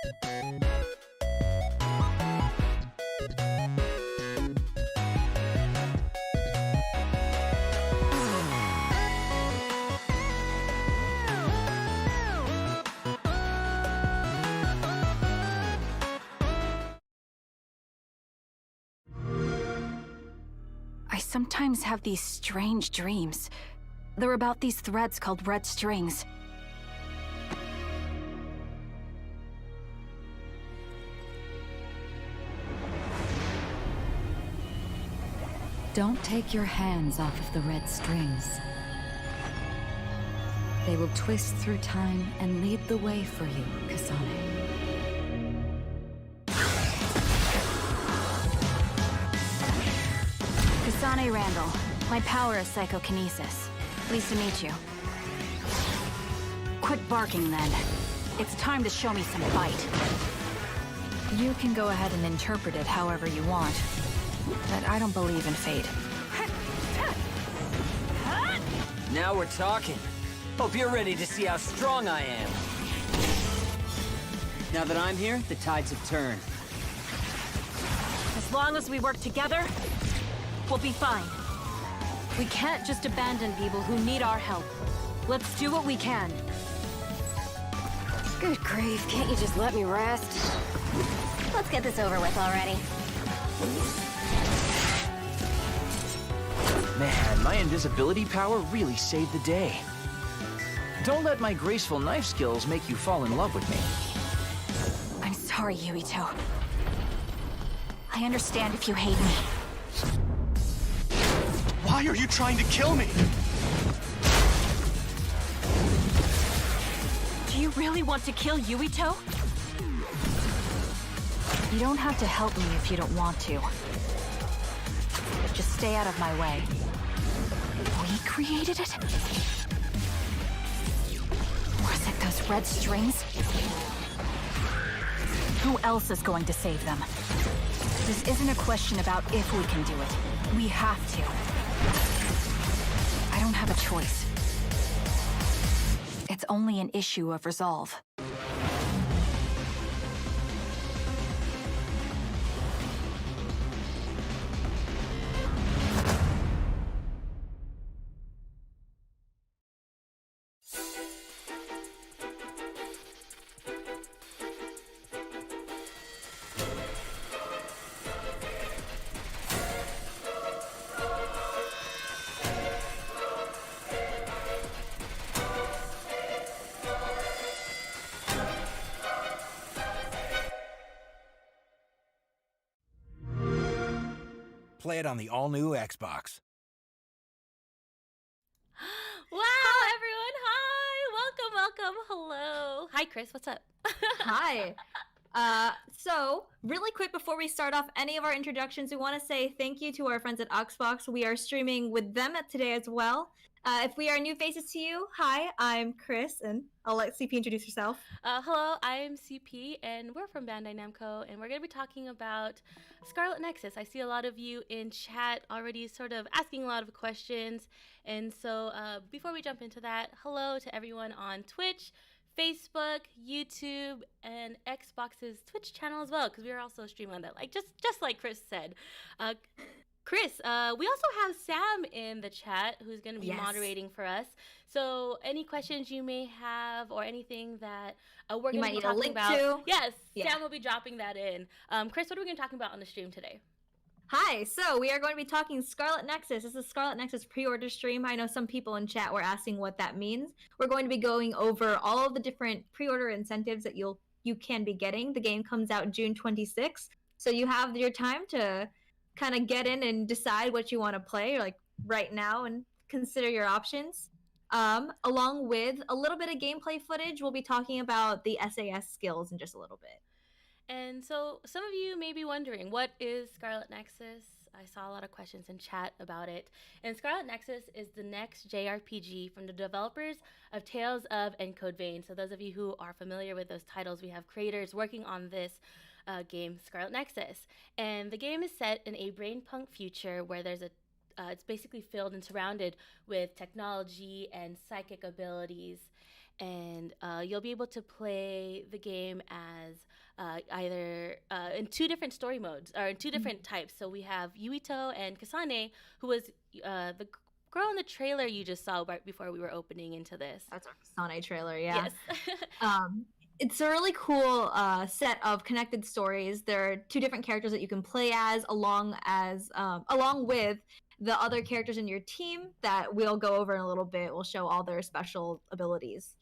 I sometimes have these strange dreams. They're about these threads called red strings. Don't take your hands off of the red strings. They will twist through time and lead the way for you, Kasane. Kasane Randall. My power is psychokinesis. Pleased to meet you. Quit barking then. It's time to show me some fight. You can go ahead and interpret it however you want, but I don't believe in fate. Now we're talking. Hope you're ready to see how strong I am. Now that I'm here, the tides have turned. As long as we work together, we'll be fine. We can't just abandon people who need our help. Let's do what we can. Good grief, can't you just let me rest? Let's get this over with already. Man, my invisibility power really saved the day. Don't let my graceful knife skills make you fall in love with me. I'm sorry, Yuito. I understand if you hate me. Why are you trying to kill me? Do you really want to kill Yuito? You don't have to help me if you don't want to. Just stay out of my way. We created it? Was it those red strings? Who else is going to save them? This isn't a question about if we can do it. We have to. I don't have a choice. It's only an issue of resolve. Play it on the all-new Xbox. Wow, everyone. Hi. Welcome. Hello. Hi, Chris. What's up? Hi. So, really quick before we start off any of our introductions, we want to say thank you to our friends at Xbox. We are streaming with them today as well. If we are new faces to you, hi, I'm Chris, and I'll let CP introduce herself. Hello, I'm CP, and we're from Bandai Namco, and we're going to be talking about Scarlet Nexus. I see a lot of you in chat already sort of asking a lot of questions, and so before we jump into that, hello to everyone on Twitch, Facebook, YouTube, and Xbox's Twitch channel as well, because we are also streaming on that, like just like Chris said. Chris, we also have Sam in the chat who's going to be moderating for us. So any questions you may have or anything that we're going to be talking about. Yes, Sam will be dropping that in. Chris, what are we going to be talking about on the stream today? Hi, so we are going to be talking Scarlet Nexus. This is Scarlet Nexus pre-order stream. I know some people in chat were asking what that means. We're going to be going over all of the different pre-order incentives that you can be getting. The game comes out June 26th, so you have your time to kind of get in and decide what you want to play, like right now, and consider your options. Along with a little bit of gameplay footage, we'll be talking about the SAS skills in just a little bit. And so some of you may be wondering, what is Scarlet Nexus? I saw a lot of questions in chat about it. And Scarlet Nexus is the next JRPG from the developers of Tales of and Code Vein. So those of you who are familiar with those titles, we have creators working on this game, Scarlet Nexus. And the game is set in a brainpunk future where there's it's basically filled and surrounded with technology and psychic abilities. And you'll be able to play the game as either in two different story modes or in two different types. So we have Yuito and Kasane, who was the girl in the trailer you just saw right before we were opening into this. That's our Kasane trailer, yeah. Yes. It's a really cool set of connected stories. There are two different characters that you can play as, along with the other characters in your team that we'll go over in a little bit. We'll show all their special abilities.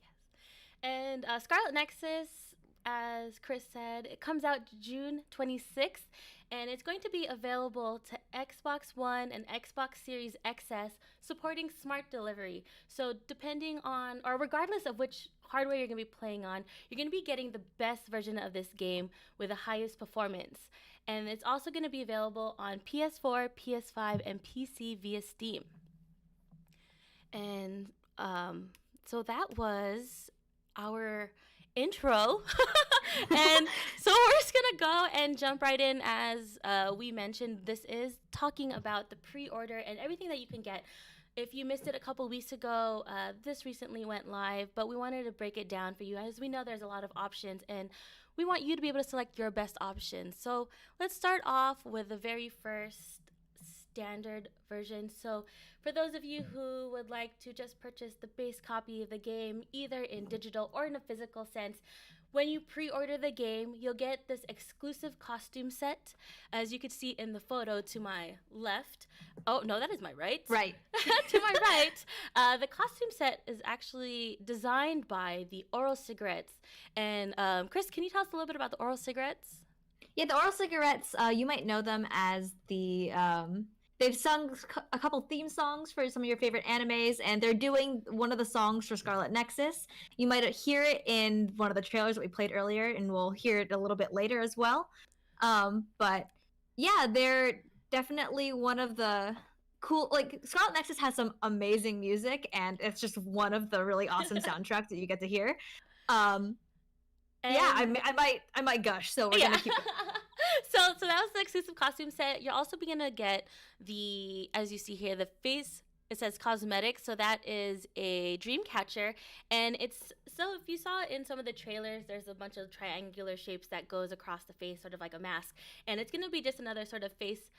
And Scarlet Nexus, as Chris said, it comes out June 26th, and it's going to be available to Xbox One and Xbox Series XS, supporting smart delivery. So depending on, or regardless of which hardware you're going to be playing on, you're going to be getting the best version of this game with the highest performance. And it's also going to be available on PS4, PS5, and PC via Steam. And so that was our intro. And so we're just gonna go and jump right in. As we mentioned, this is talking about the pre-order and everything that you can get. If you missed it a couple weeks ago, this recently went live, but we wanted to break it down for you, as we know there's a lot of options and we want you to be able to select your best option. So let's start off with the very first standard version. So for those of you who would like to just purchase the base copy of the game, either in digital or in a physical sense, when you pre-order the game, you'll get this exclusive costume set, as you can see in the photo to my left. Oh, no, that is my right. Right. To my right. The costume set is actually designed by the Oral Cigarettes. And Chris, can you tell us a little bit about the Oral Cigarettes? Yeah, the Oral Cigarettes, you might know them as the... They've sung a couple theme songs for some of your favorite animes, and they're doing one of the songs for Scarlet Nexus. You might hear it in one of the trailers that we played earlier, and we'll hear it a little bit later as well. But yeah, they're definitely one of the cool, like, Scarlet Nexus has some amazing music, and it's just one of the really awesome soundtracks that you get to hear. Yeah, I might gush, so we're gonna keep it. So that was the exclusive costume set. You're also gonna get the, as you see here, the face. It says cosmetics, so that is a dream catcher, and it's, so if you saw in some of the trailers, there's a bunch of triangular shapes that goes across the face, sort of like a mask, and it's gonna be just another sort of face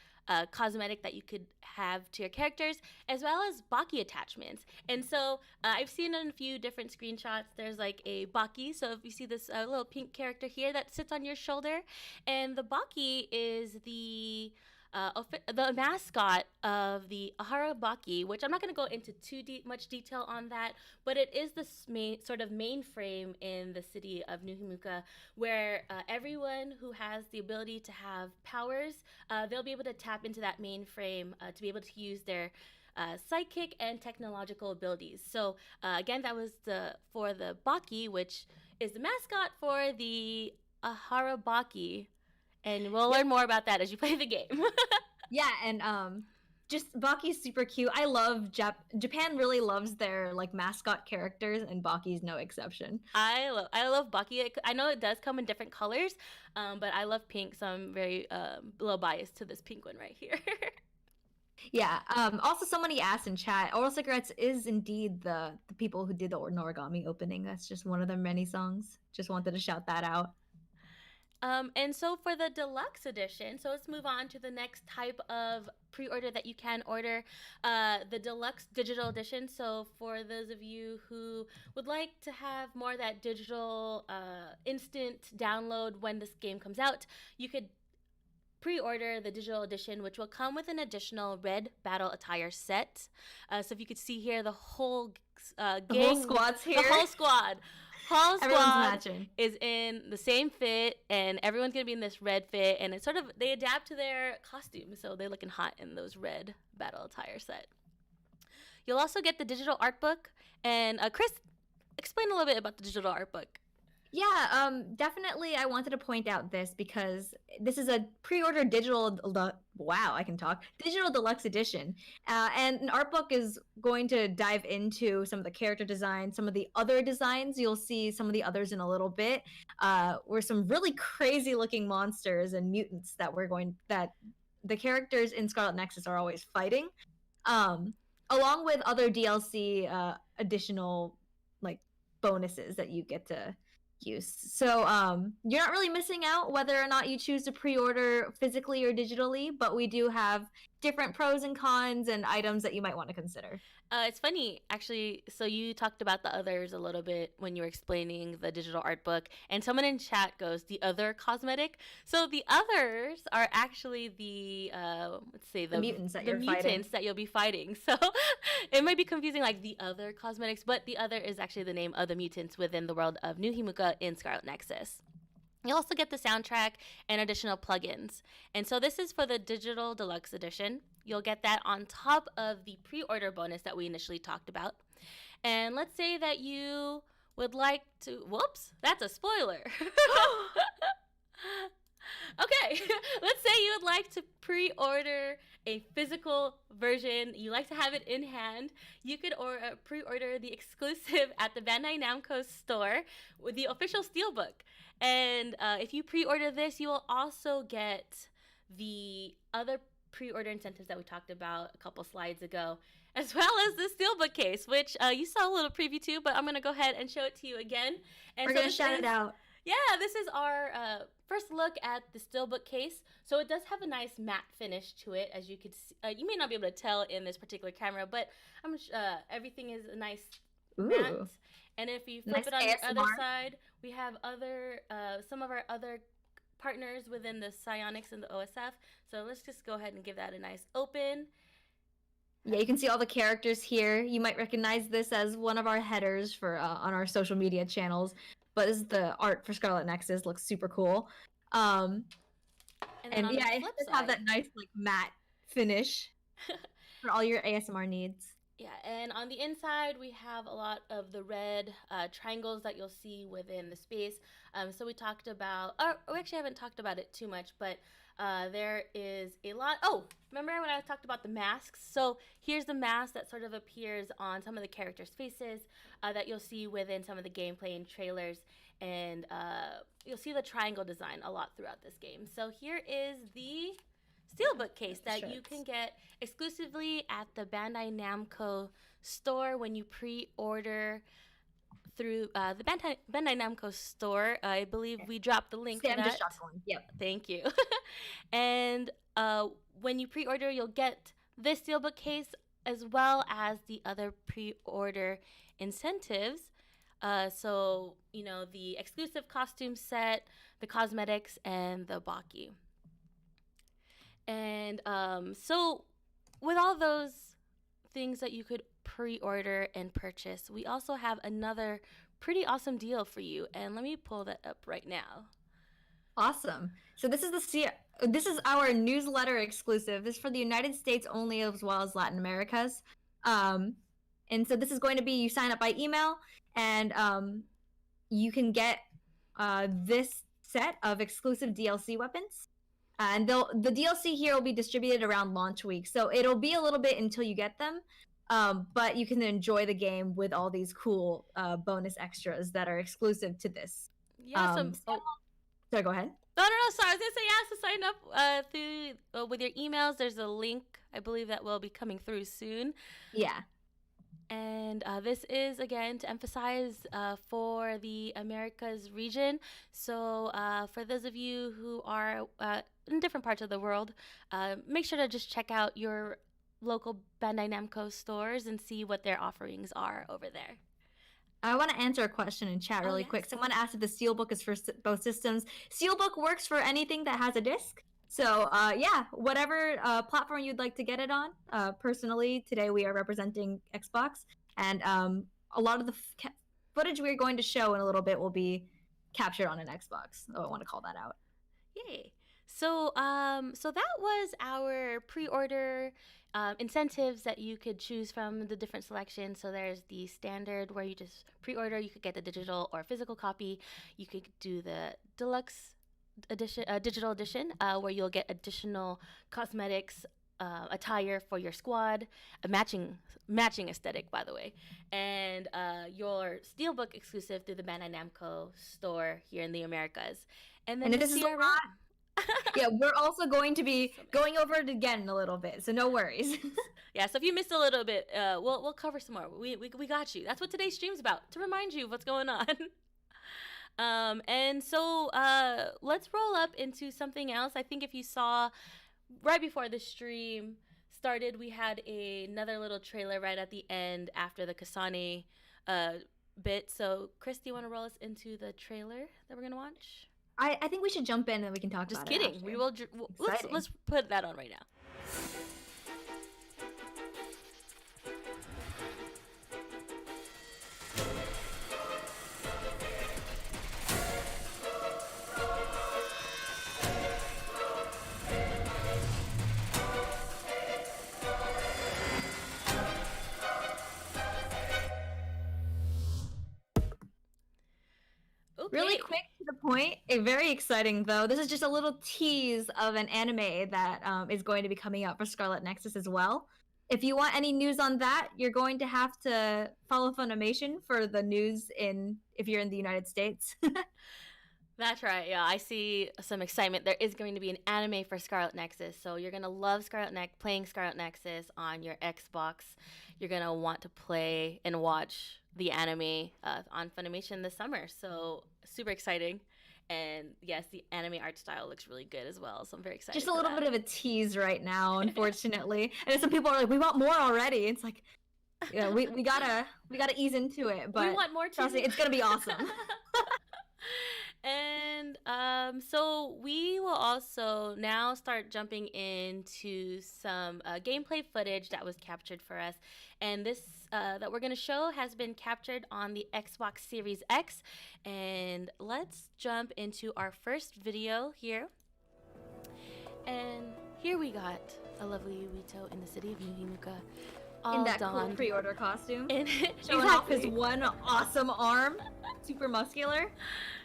cosmetic that you could have to your characters, as well as Baki attachments. And so I've seen in a few different screenshots, there's like a Baki. So if you see this little pink character here that sits on your shoulder, and the Baki is the mascot of the Ahara Baki, which I'm not going to go into too much detail on that, but it is the sort of mainframe in the city of New Himuka, where everyone who has the ability to have powers, they'll be able to tap into that mainframe to be able to use their psychic and technological abilities. So again, that was for the Baki, which is the mascot for the Ahara Baki. And we'll learn more about that as you play the game. Yeah, and just Baki's super cute. I love Japan really loves their like mascot characters, and Baki's no exception. I love Baki. I know it does come in different colors, but I love pink, so I'm very a little biased to this pink one right here. Yeah. Also, somebody asked in chat, Oral Cigarettes is indeed the people who did the Noragami opening. That's just one of their many songs. Just wanted to shout that out. And so for the deluxe edition, so let's move on to the next type of pre-order that you can order, the deluxe digital edition. So for those of you who would like to have more of that digital instant download when this game comes out, you could pre-order the digital edition, which will come with an additional red battle attire set. So if you could see here, the whole gang, the whole squad's here. The whole squad. Whole Everyone's squad matching. is in the same fit, and everyone's gonna be in this red fit, and it's sort of, they adapt to their costumes, so they're looking hot in those red battle attire set. You'll also get the digital art book, and Chris, explain a little bit about the digital art book. Yeah, definitely I wanted to point out this because this is a pre-order digital deluxe edition. And an art book is going to dive into some of the character design, some of the other designs. You'll see some of the others in a little bit, where some really crazy looking monsters and mutants that the characters in Scarlet Nexus are always fighting, along with other DLC additional like bonuses that you get to use. So you're not really missing out whether or not you choose to pre-order physically or digitally, but we do have different pros and cons and items that you might want to consider. It's funny, actually. So you talked about the others a little bit when you were explaining the digital art book, and someone in chat goes, "The other cosmetic." So the others are actually the let's say the mutants that you'll be fighting. So it might be confusing, like the other cosmetics, but the other is actually the name of the mutants within the world of New Himuka in Scarlet Nexus. You'll also get the soundtrack and additional plugins. And so this is for the digital deluxe edition. You'll get that on top of the pre-order bonus that we initially talked about. And let's say that you would like to, whoops, that's a spoiler. Okay, let's say you would like to pre-order a physical version. You like to have it in hand. You could pre-order the exclusive at the Bandai Namco store with the official Steelbook. And if you pre-order this, you will also get the other pre-order incentives that we talked about a couple slides ago, as well as the Steelbook Case, which you saw a little preview to, but I'm going to go ahead and show it to you again. And we're going to shout it out. Yeah, this is our first look at the Steelbook Case. So it does have a nice matte finish to it, as you could see. You may not be able to tell in this particular camera, but everything is a nice matte. And if you flip it on the other side, we have some of our other partners within the Psionics and the OSF. So let's just go ahead and give that a nice open. Yeah, you can see all the characters here. You might recognize this as one of our headers for on our social media channels. But this is the art for Scarlet Nexus. Looks super cool. And yeah, it does have that nice like matte finish for all your ASMR needs. Yeah, and on the inside, we have a lot of the red triangles that you'll see within the space. So we talked about, we actually haven't talked about it too much, but there is a lot. Oh, remember when I talked about the masks? So here's the mask that sort of appears on some of the characters' faces that you'll see within some of the gameplay and trailers. And you'll see the triangle design a lot throughout this game. So here is the Steelbook Case that you can get exclusively at the Bandai Namco store when you pre-order through the Bandai Namco store. I believe we dropped the link for that. Yep. Thank you. And when you pre-order, you'll get this Steelbook Case as well as the other pre-order incentives. So, you know, the exclusive costume set, the cosmetics, and the Baki. And so with all those things that you could pre-order and purchase, we also have another pretty awesome deal for you. And let me pull that up right now. Awesome. So this is our newsletter exclusive. This is for the United States only, as well as Latin America's. And so this is going to be, you sign up by email, and you can get this set of exclusive DLC weapons. And the DLC here will be distributed around launch week. So it'll be a little bit until you get them. But you can enjoy the game with all these cool bonus extras that are exclusive to this. Yeah, Sorry, go ahead. No, sorry. I was going to say, to sign up through with your emails. There's a link, I believe, that will be coming through soon. Yeah. And this is, again, to emphasize for the Americas region. So for those of you who are in different parts of the world, make sure to just check out your local Bandai Namco stores and see what their offerings are over there. I want to answer a question in chat really quick. Someone asked if the Steelbook is for both systems. Steelbook works for anything that has a disc. So yeah, whatever platform you'd like to get it on. Personally, today we are representing Xbox, and a lot of the footage we're going to show in a little bit will be captured on an Xbox. So I want to call that out. Yay! So so that was our pre-order incentives that you could choose from the different selections. So there's the standard where you just pre-order. You could get the digital or physical copy. You could do the deluxe edition, digital edition, where you'll get additional cosmetics, attire for your squad, a matching aesthetic, by the way, and your Steelbook exclusive through the Bandai Namco store here in the Americas. And then this is yeah, we're also going to be going over it again a little bit, so no worries. Yeah, so if you missed a little bit, we'll cover some more. We got you. That's what today's stream's about, to remind you of what's going on. And so let's roll up into something else. I think if you saw right before the stream started, we had another little trailer right at the end after the Kasane bit. So Chris, do you want to roll us into the trailer that we're gonna watch? I think we should jump in and we can talk Just about kidding. it after. We will. Let's put that on right now. Really quick to the point, very exciting though. This is just a little tease of an anime that is going to be coming out for Scarlet Nexus as well. If you want any news on that, you're going to have to follow Funimation for the news if you're in the United States. That's right. Yeah, I see some excitement. There is going to be an anime for Scarlet Nexus, so you're gonna love playing Scarlet Nexus on your Xbox. You're gonna want to play and watch the anime on Funimation this summer. So super exciting. And yes, the anime art style looks really good as well. So I'm very excited. Just a little bit of a tease right now, unfortunately. And some people are like, "We want more already." It's like, yeah, we gotta ease into it. But we want more too. Trust me, it's gonna be awesome. And so we will also now start jumping into some gameplay footage that was captured for us. And this that we're going to show has been captured on the Xbox Series X. And let's jump into our first video here. And here we got a lovely Yuito in the city of Nuhimuka. All in that done. cool pre-order costume. Showing exactly. off his one awesome arm. Super muscular.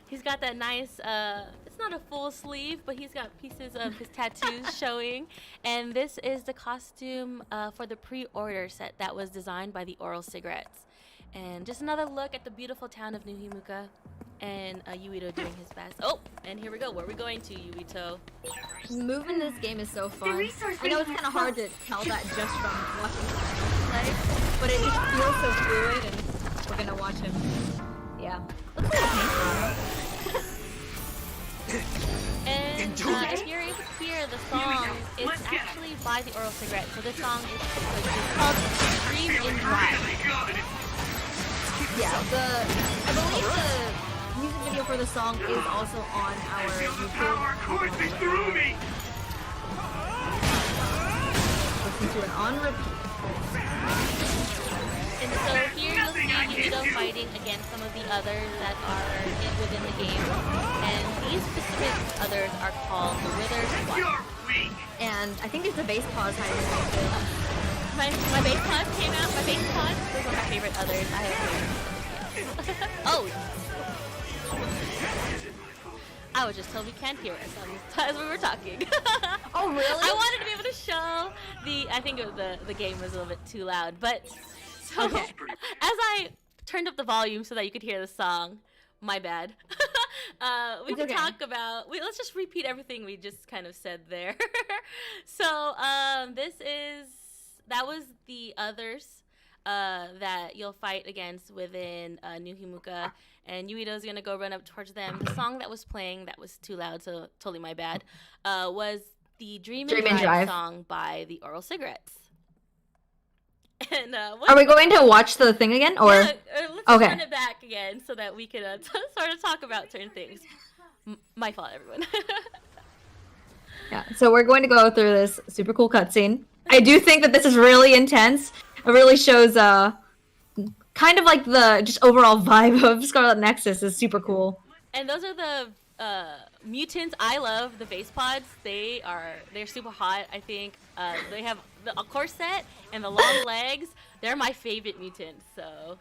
He's got that nice, it's not a full sleeve, but he's got pieces of his tattoos showing. And this is the costume for the pre-order set that was designed by the Oral Cigarettes. And just another look at the beautiful town of Nuhimuka and Yuito doing his best. Oh, and here we go. Where are we going to, Yuito? Moving in this game is so fun. I know it's kind of hard to tell that just from watching him play, but it just feels so fluid, and we're gonna watch him. Yeah. Look at that And if you're able to hear the song, it's actually by the Oral Cigarette. So this song is called Dream in Drive. Yeah, I believe the music video for the song is also on our YouTube. Listen to it on repeat. And so here you'll see Yuito fighting against some of the others that are within the game. And these specific others are called the Wither Squad. And I think it's the base pause hiding right there. My base pod came out. My base pod was one of my favorite others. I have Oh! I was just told we can't hear us as we were talking. Oh, really? I wanted to be able to show I think it was the game was a little bit too loud, but so as I turned up the volume so that you could hear the song, my bad. We can talk about. Let's just repeat everything we just kind of said there. So that was the others that you'll fight against within Nuhimuka, and Yuito's gonna go run up towards them. The song that was playing that was too loud, so totally my bad. Was the Dream and Drive song by the Oral Cigarettes. And are we going to watch the thing again, or let's run it back again so that we can sort of talk about certain things. My fault, everyone. Yeah, so we're going to go through this super cool cutscene. I do think that this is really intense. It really shows kind of like the just overall vibe of Scarlet Nexus is super cool. And those are the mutants I love, the base pods. They're super hot, I think. They have a corset and the long legs. They're my favorite mutants, so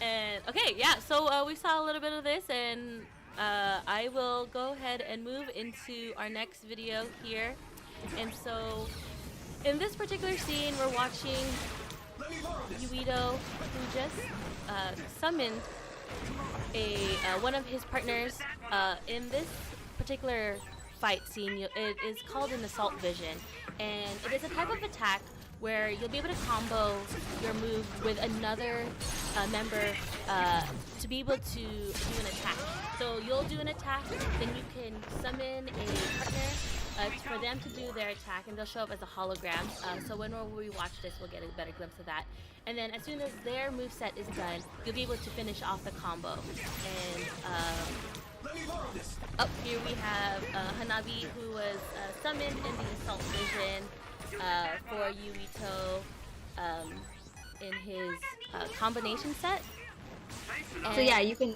and okay, yeah, so we saw a little bit of this, and I will go ahead and move into our next video here. And so in this particular scene, we're watching Yuito, who just summoned one of his partners. In this particular fight scene, it is called an Assault Vision, and it is a type of attack where you'll be able to combo your move with another member to be able to do an attack. So you'll do an attack, then you can summon a partner for them to do their attack, and they'll show up as a hologram. So when we watch this, we'll get a better glimpse of that. And then as soon as their moveset is done, you'll be able to finish off the combo. And up here we have Hanabi, who was summoned in the Assault Vision for Yuito in his combination set. And so yeah, you can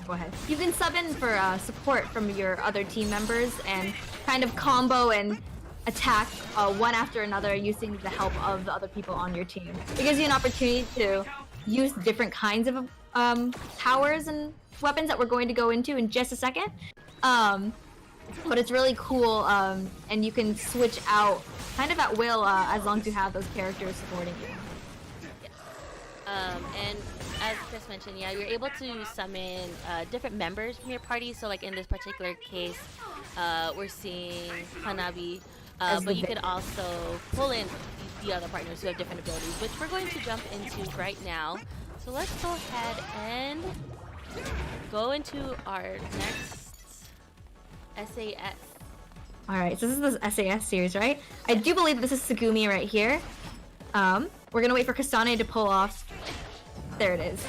go ahead. You can sub in for support from your other team members and kind of combo and attack one after another using the help of the other people on your team. It gives you an opportunity to use different kinds of powers and weapons that we're going to go into in just a second. But it's really cool, and you can switch out kind of at will as long as you have those characters supporting you. And as Chris mentioned, yeah, you're able to summon different members from your party. So like in this particular case, we're seeing Hanabi, but you could also pull in the other partners who have different abilities, which we're going to jump into right now. So let's go ahead and go into our next SAS. Alright, so this is the SAS series, right? I do believe this is Tsugumi right here. We're gonna wait for Kasane to pull off. There it is.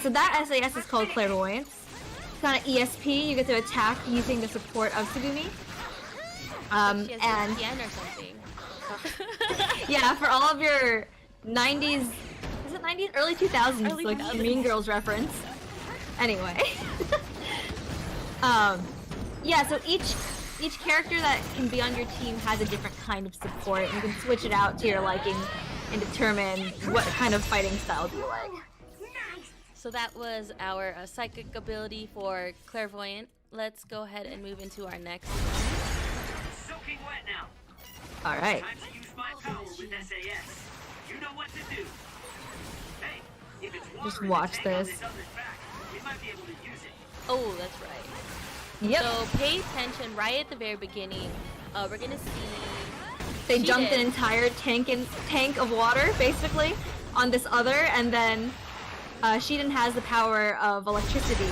So that SAS is called Clairvoyance. It's on an ESP. You get to attack using the support of Tsugumi. And or something. yeah, for all of your 90s, is it 90s? Early 2000s, Early like 2000s. Mean Girls reference. Anyway. Yeah, so each character that can be on your team has a different kind of support. You can switch it out to your liking and determine what kind of fighting style do you like. So that was our psychic ability for Clairvoyant. Let's go ahead and move into our next one. Soaking wet now. All right. Time to use my power with SAS. You know what to do. Hey, if it's water Just watch in the tank on this. other's back, we might be able to use it. Oh, that's right. Yep. So pay attention right at the very beginning. We're gonna see They she dumped did. an entire tank of water, basically, on this other, and then Shiden has the power of electricity.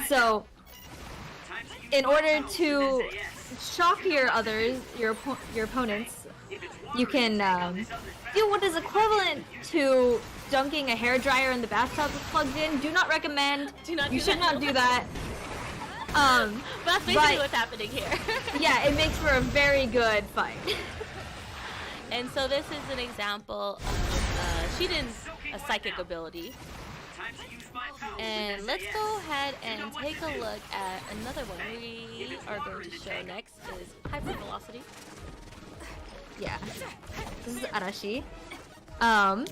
So, in order to shock your opponents, you can do what is equivalent to dunking a hairdryer in the bathtub that's plugged in. Do not recommend. You should not do that. But that's basically but- what's happening here. Yeah, it makes for a very good fight. And so this is an example of Shiden's psychic ability. And let's go ahead and take a look at another one we are going to show next is hypervelocity. Yeah. This is Arashi. I'm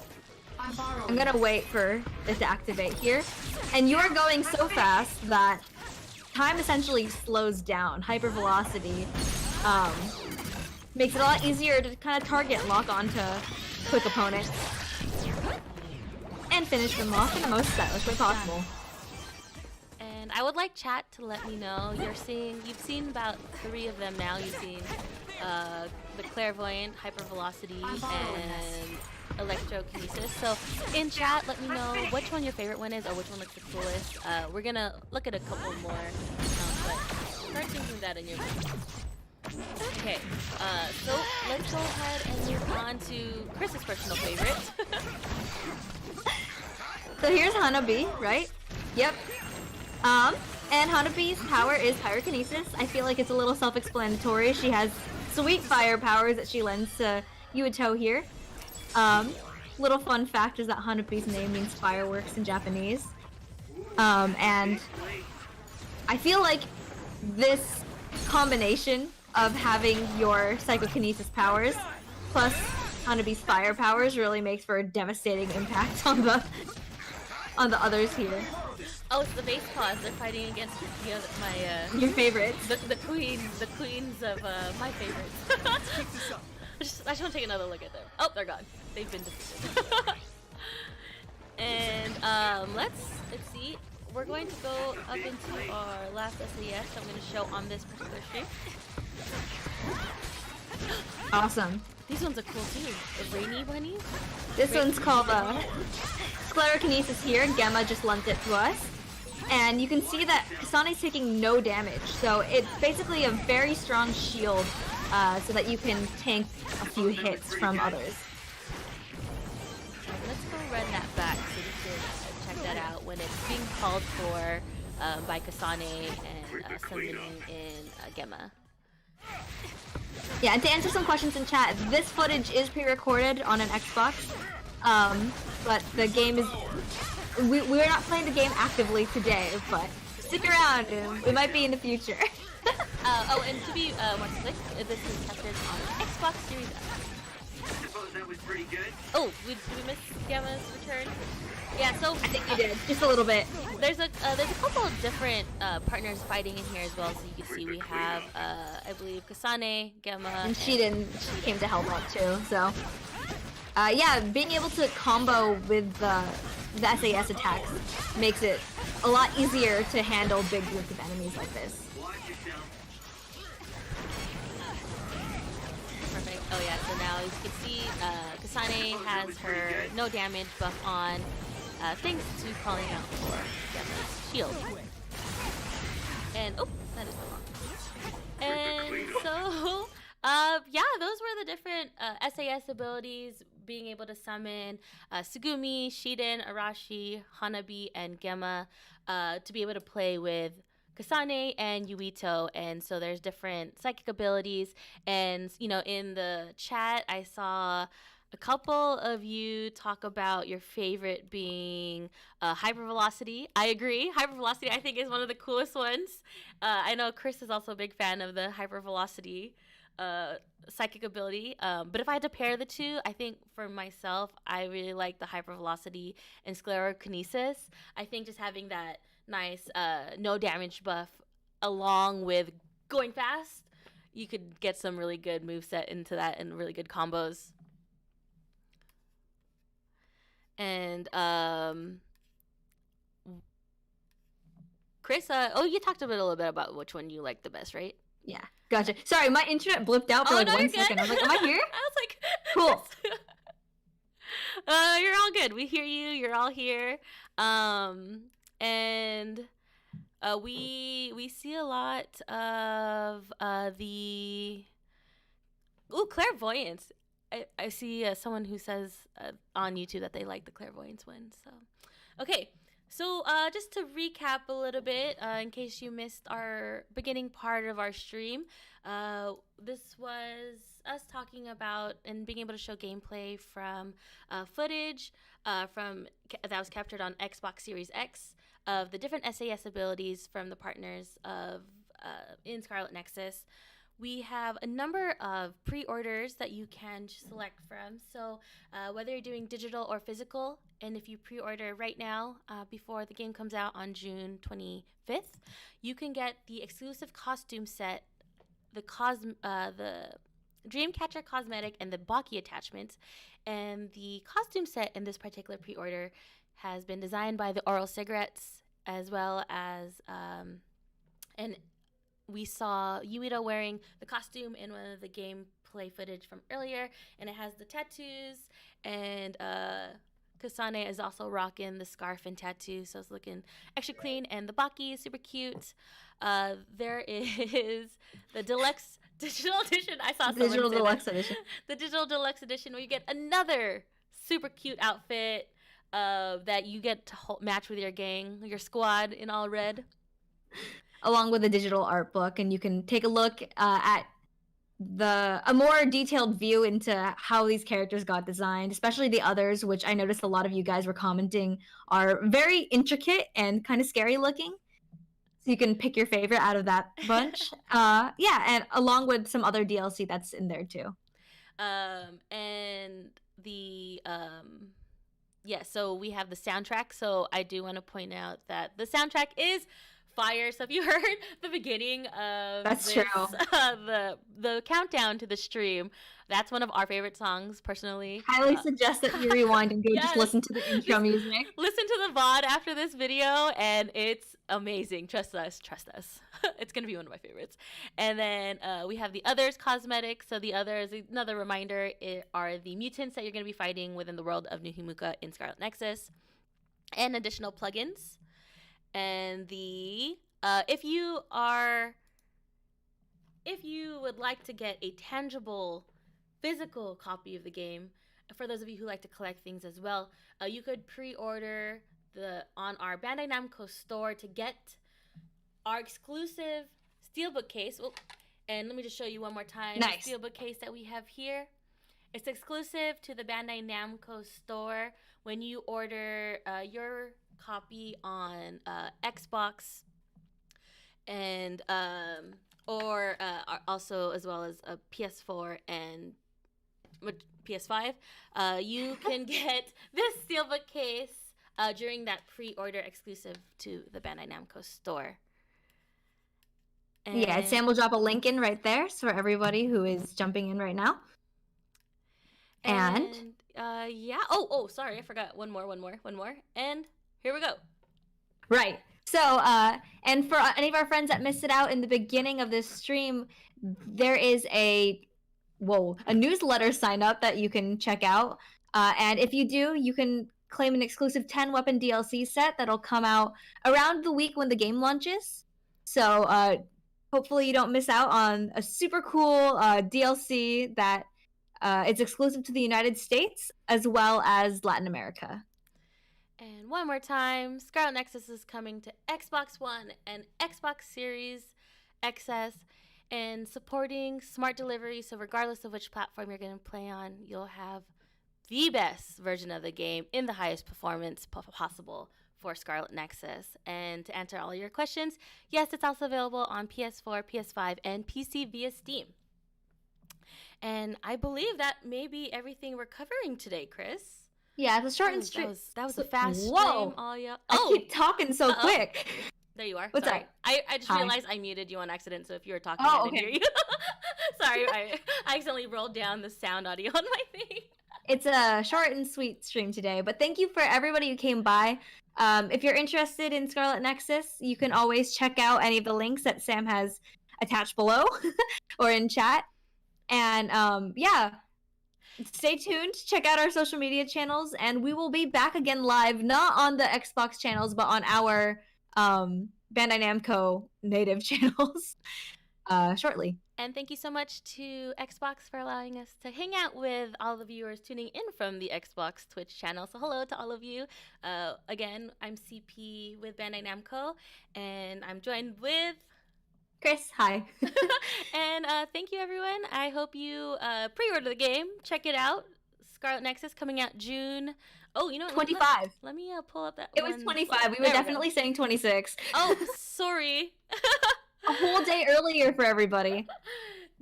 gonna wait for it to activate here. And you are going so fast that time essentially slows down. Hypervelocity makes it a lot easier to kind of target and lock onto quick opponents. And finish them off in the most stylish way possible. And I would like chat to let me know you've seen about 3 of them now. You've seen the Clairvoyant, Hypervelocity, and Electrokinesis. So in chat, let me know which one your favorite one is or which one looks the coolest. We're gonna look at a couple more, but start thinking that in your mind. Okay, so let's go ahead and move on to Chris's personal favorite. So here's Hanabi, right? Yep. And Hanabi's power is pyrokinesis. I feel like it's a little self-explanatory. She has sweet fire powers that she lends to Yuito here. Little fun fact is that Hanabi's name means fireworks in Japanese. And I feel like this combination of having your psychokinesis powers plus Hanabi's fire powers really makes for a devastating impact on the others here. Oh, it's the base claws. They're fighting against my Your favorites. the queens of my favorites. I just want to take another look at them. Oh, they're gone. They've been defeated. And let's see. We're going to go up into our last SAS I'm going to show on this particular stream. Awesome. These ones are cool too. The rainy bunnies. This one's called Sclerokinesis here. Gemma just lent it to us. And you can see that Kasane's taking no damage. So it's basically a very strong shield so that you can tank a few hits from others. Let's go run that back so we can check that out when it's being called for by Kasane and summoning in Gemma. Yeah, and to answer some questions in chat, this footage is pre-recorded on an Xbox, but the game is... We're not playing the game actively today, but stick around, it might be in the future. And to be more specific, this is captured on Xbox Series X. I suppose that was pretty good. Oh, did we miss Gemma's return? Yeah, so I think you did, just a little bit. There's a couple of different partners fighting in here as well. So you can see we have, I believe, Kasane, Gemma, And she came to help out too. So, yeah, being able to combo with the SAS attacks makes it a lot easier to handle big groups of enemies like this. Watch yourself. Perfect. Oh yeah. So now as you can see, Kasane has her no damage buff on. Thanks to calling out for Gemma's shield. And oh, that is wrong. And so, yeah, those were the different SAS abilities, being able to summon Sugumi, Shiden, Arashi, Hanabi, and Gemma to be able to play with Kasane and Yuito. And so there's different psychic abilities. And, you know, in the chat, I saw a couple of you talk about your favorite being hypervelocity. I agree. Hypervelocity, I think, is one of the coolest ones. I know Chris is also a big fan of the hypervelocity psychic ability. But if I had to pair the two, I think for myself, I really like the hypervelocity and sclerokinesis. I think just having that nice no damage buff along with going fast, you could get some really good moveset into that and really good combos. And Chris, oh, you talked a little bit about which one you like the best, right? Yeah, gotcha. Sorry, my internet blipped out for like 1 second. I was like, am I here? I was like, cool. You're all good. We hear you. You're all here. And we see a lot of the Clairvoyance. I see someone who says on YouTube that they like the Clairvoyance one. So, okay. So just to recap a little bit, in case you missed our beginning part of our stream, this was us talking about and being able to show gameplay from footage that was captured on Xbox Series X of the different SAS abilities from the partners of in Scarlet Nexus. We have a number of pre-orders that you can select from. So whether you're doing digital or physical, and if you pre-order right now before the game comes out on June 25th, you can get the exclusive costume set, the Dreamcatcher cosmetic, and the Baki attachments. And the costume set in this particular pre-order has been designed by the Oral Cigarettes, as well as and we saw Yuito wearing the costume in one of the gameplay footage from earlier, and it has the tattoos, and Kasane is also rocking the scarf and tattoo, so it's looking extra clean, and the Baki is super cute. There is the Deluxe Digital Edition. I saw someone Digital say Deluxe that. Edition. The Digital Deluxe Edition, where you get another super cute outfit that you get to match with your gang, your squad in all red. Along with the digital art book, and you can take a look at a more detailed view into how these characters got designed, especially the others, which I noticed a lot of you guys were commenting are very intricate and kind of scary looking. So you can pick your favorite out of that bunch. Yeah, and along with some other DLC that's in there too. And the yeah, so we have the soundtrack. So I do want to point out that the soundtrack is fire. So if you heard the beginning of true. The countdown to the stream, that's one of our favorite songs personally. Highly suggest that you rewind and go just listen to the intro music. Listen to the VOD after this video, and it's amazing. Trust us. It's gonna be one of my favorites. And then we have the others cosmetics. So the others, another reminder, are the mutants that you're gonna be fighting within the world of New Himuka in Scarlet Nexus. and additional plugins. And if you would like to get a tangible physical copy of the game, for those of you who like to collect things as well, you could pre-order on our Bandai Namco store to get our exclusive Steelbook Case. Oh, and let me just show you one more time. Nice. The Steelbook Case that we have here. It's exclusive to the Bandai Namco store when you order your copy on Xbox and or also as well as a PS4 and PS5. You can get this Steelbook Case during that pre-order exclusive to the Bandai Namco store. And Yeah, Sam will drop a link in right there for everybody who is jumping in right now. And yeah. Oh, sorry, I forgot. One more. And here we go. right. So, and for any of our friends that missed it out in the beginning of this stream, there is a newsletter sign up that you can check out. And if you do, you can claim an exclusive 10 weapon DLC set that'll come out around the week when the game launches. So, hopefully you don't miss out on a super cool DLC that it's exclusive to the United States as well as Latin America. And one more time, Scarlet Nexus is coming to Xbox One and Xbox Series XS and supporting smart delivery. So regardless of which platform you're going to play on, you'll have the best version of the game in the highest performance possible for Scarlet Nexus. And to answer all your questions, yes, it's also available on PS4, PS5, and PC via Steam. And I believe that may be everything we're covering today, Chris. Yeah, it's a short and stream. That was a fast Whoa. stream. Oh, yeah. I keep talking so quick. There you are. What's Sorry. up? I just Hi. realized I muted you on accident, so if you were talking, I didn't hear you. Sorry, I accidentally rolled down the sound audio on my thing. It's a short and sweet stream today, but thank you for everybody who came by. If you're interested in Scarlet Nexus, you can always check out any of the links that Sam has attached below or in chat. And yeah, stay tuned, check out our social media channels, and we will be back again live, not on the Xbox channels, but on our Bandai Namco native channels shortly. And thank you so much to Xbox for allowing us to hang out with all the viewers tuning in from the Xbox Twitch channel. So hello to all of you. Again, I'm CP with Bandai Namco, and I'm joined with Chris, hi. And thank you, everyone. I hope you pre-order the game. Check it out. Scarlet Nexus coming out June. Oh, you know what? 25. Let me pull up that It one. was 25. We were definitely saying 26. Oh, sorry. A whole day earlier for everybody.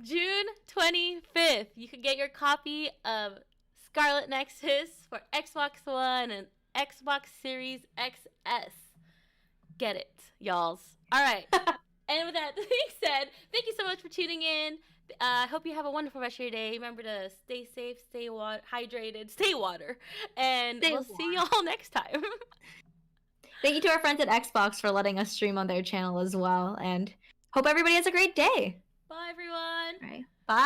June 25th. You can get your copy of Scarlet Nexus for Xbox One and Xbox Series XS. Get it, y'alls. All right. And with that being said, thank you so much for tuning in. I hope you have a wonderful rest of your day. Remember to stay safe, stay hydrated, stay water. And we'll see y'all next time. Thank you to our friends at Xbox for letting us stream on their channel as well. And hope everybody has a great day. Bye, everyone. All right. Bye.